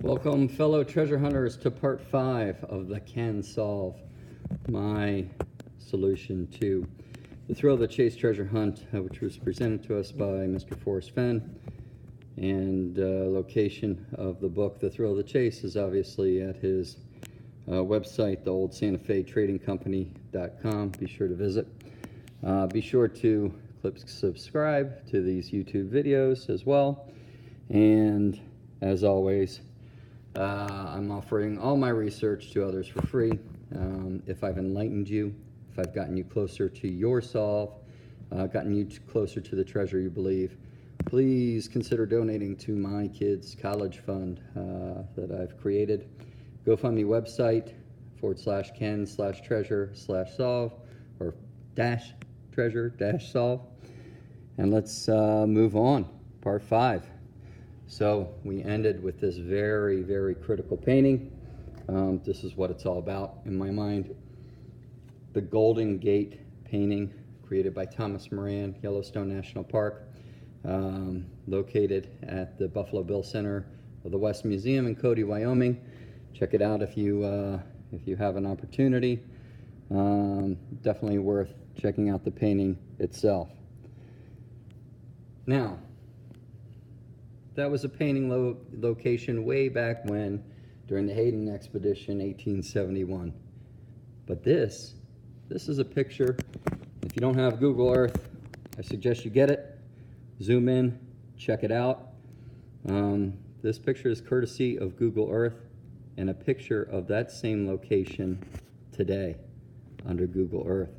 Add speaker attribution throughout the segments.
Speaker 1: Welcome, fellow treasure hunters, to part 5 of the Can Solve, my solution to the Thrill of the Chase treasure hunt, which was presented to us by Mr. Forrest Fenn. And location of the book, The Thrill of the Chase, is obviously at his website, the Old Santa Fe Trading Company.com. Be sure to visit. Be sure to click subscribe to these YouTube videos as well. And as always, I'm offering all my research to others for free. If I've enlightened you, if I've gotten you closer to your solve, gotten you closer to the treasure you believe, please consider donating to my kids' college fund that I've created. GoFundMe website /Ken/treasure/solve or -treasure-solve. And let's move on. Part 5. So we ended with this very, very critical painting. This is what it's all about in my mind. The Golden Gate painting created by Thomas Moran, Yellowstone National Park, located at the Buffalo Bill Center of the West Museum in Cody, Wyoming. Check it out if you have an opportunity. Definitely worth checking out the painting itself. Now, that was a painting location way back when, during the Hayden Expedition, 1871. But this is a picture. If you don't have Google Earth, I suggest you get it. Zoom in, check it out. This picture is courtesy of Google Earth, and a picture of that same location today under Google Earth.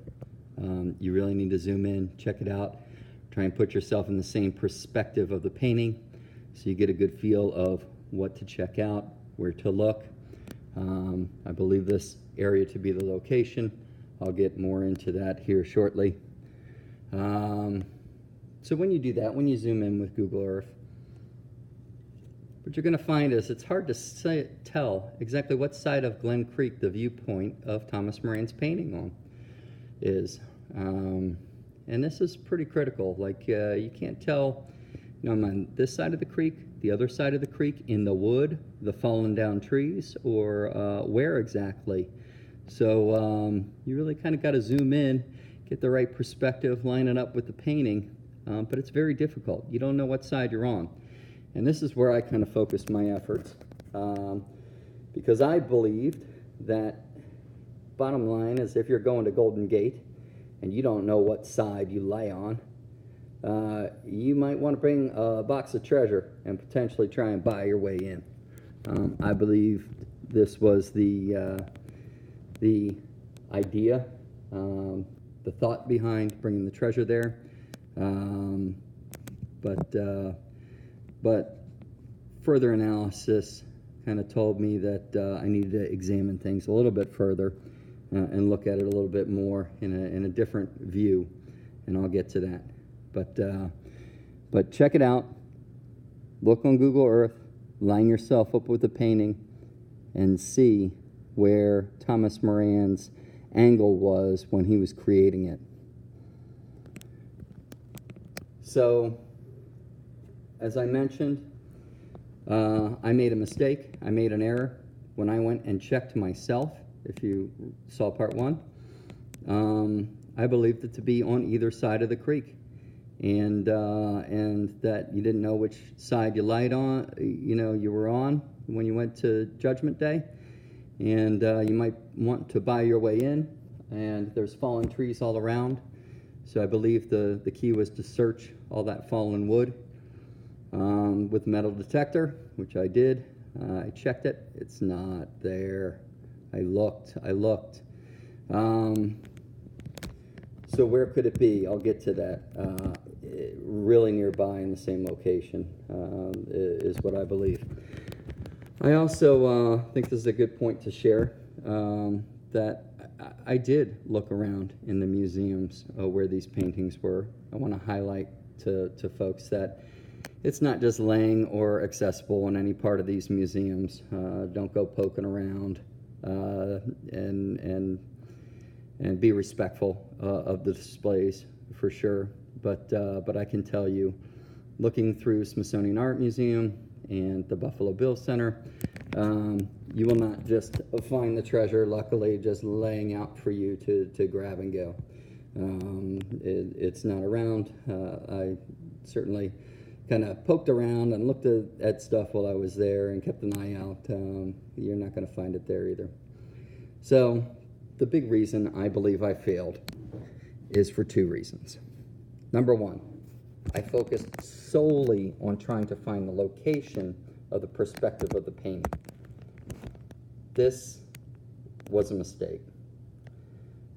Speaker 1: You really need to zoom in, check it out, try and put yourself in the same perspective of the painting so you get a good feel of what to check out, where to look. I believe this area to be the location. I'll get more into that here shortly. So when you do that, when you zoom in with Google Earth, what you're going to find is it's hard to tell exactly what side of Glen Creek the viewpoint of Thomas Moran's painting on is. And this is pretty critical. Like you can't tell, I'm on this side of the creek, the other side of the creek, in the wood, the fallen down trees, or where exactly. So you really kind of got to zoom in, get the right perspective, line it up with the painting, but it's very difficult. You don't know what side you're on. And this is where I kind of focused my efforts, because I believed that, bottom line is, if you're going to Golden Gate and you don't know what side you lie on, you might want to bring a box of treasure and potentially try and buy your way in. I believe this was the idea, the thought behind bringing the treasure there. But further analysis kind of told me that I needed to examine things a little bit further and look at it a little bit more in a different view, and I'll get to that. But check it out. Look on Google Earth, line yourself up with the painting, and see where Thomas Moran's angle was when he was creating it. So, as I mentioned, I made a mistake. I made an error when I went and checked myself. If you saw part 1, I believed it to be on either side of the creek, and that you didn't know which side you lied on. You were on when you went to Judgment Day, and you might want to buy your way in. And there's fallen trees all around, so I believe the key was to search all that fallen wood with metal detector, which I did. I checked it. It's not there. I looked. So where could it be? I'll get to that. Really nearby in the same location is what I believe. I also think this is a good point to share, that I did look around in the museums where these paintings were. I want to highlight to folks that it's not just laying or accessible in any part of these museums. Don't go poking around, and be respectful of the displays for sure. But I can tell you, looking through Smithsonian Art Museum and the Buffalo Bills Center. You will not just find the treasure, luckily, just laying out for you to grab and go. It's not around. I certainly kind of poked around and looked at stuff while I was there and kept an eye out. You're not going to find it there either. So the big reason I believe I failed is for two reasons. Number one, I focused solely on trying to find the location of the perspective of the painting. This was a mistake.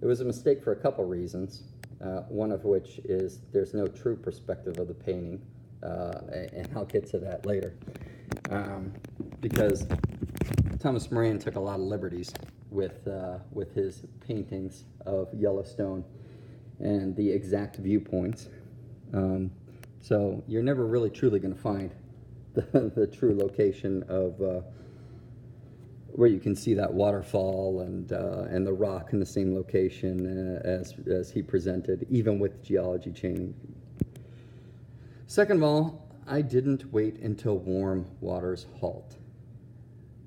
Speaker 1: It was a mistake for a couple reasons, one of which is there's no true perspective of the painting, and I'll get to that later, because Thomas Moran took a lot of liberties with his paintings of Yellowstone and the exact viewpoints. So you're never really truly going to find the true location of where you can see that waterfall and the rock in the same location as he presented, even with geology changing. Second of all, I didn't wait until warm waters halt,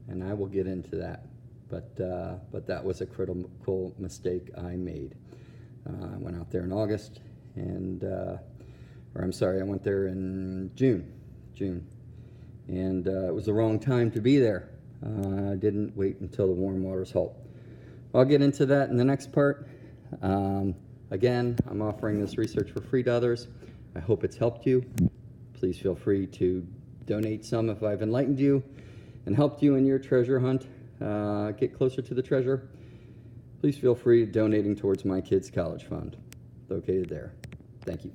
Speaker 1: and I will get into that. But that was a critical mistake I made. I went out there in August, I went there in June, and it was the wrong time to be there. I didn't wait until the warm waters halt. I'll get into that in the next part. Again, I'm offering this research for free to others. I hope it's helped you. Please feel free to donate some if I've enlightened you and helped you in your treasure hunt. Get closer to the treasure. Please feel free to donating towards my kids' college fund, located there. Thank you.